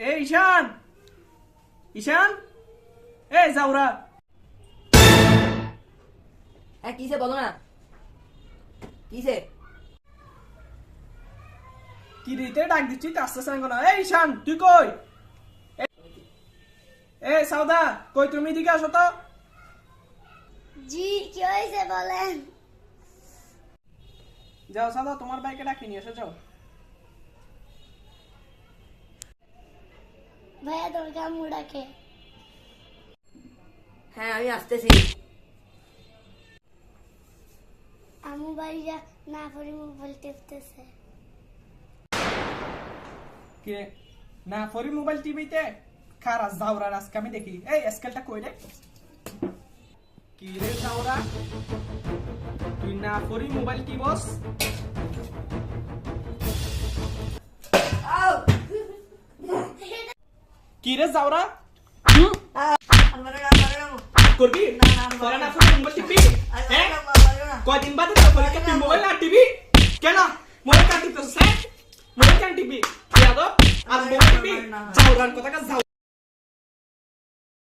এ ঈশান, ঈশান, এ জাউরা। হ্যাঁ কিসে বলো না, কিসে? কি রিতে ডাক দিচ্ছি তো আসতেছে না। এ ঈশান তুই কই? এ সাউদা কই, তুমি এদিকে আসো তো। জি কি হয়েছে বলেন। যাও সাউদা, তোমার বাইকে ডাকি নিয়ে এসো, যাও। ভাইয়া তোর কামু ডাকে। হ্যাঁ আমি আসতেছি। আমু ভাইয়া না পড়ে মোবাইল টিপতেছে। কে না ফরি মোবাইল টিভিতে? খারা জাউরার আজকে আমি দেখি। এই স্কেলটা কই রে? কি রে জাউরা, তুই না ফরি মোবাইল টিপস? কি রে জাউরা করবি? তোরা না ফরি মোবাইল টিপবি? হ্যাঁ, কয়দিন বাদে তোর ফরি কে মোবাইল না টিভি? কেন মোবাইল কাট দিতেছিস? হ্যাঁ মোবাইল কেন টিপবি? আর মোবাইল টিপবি? জাউরার কথা কা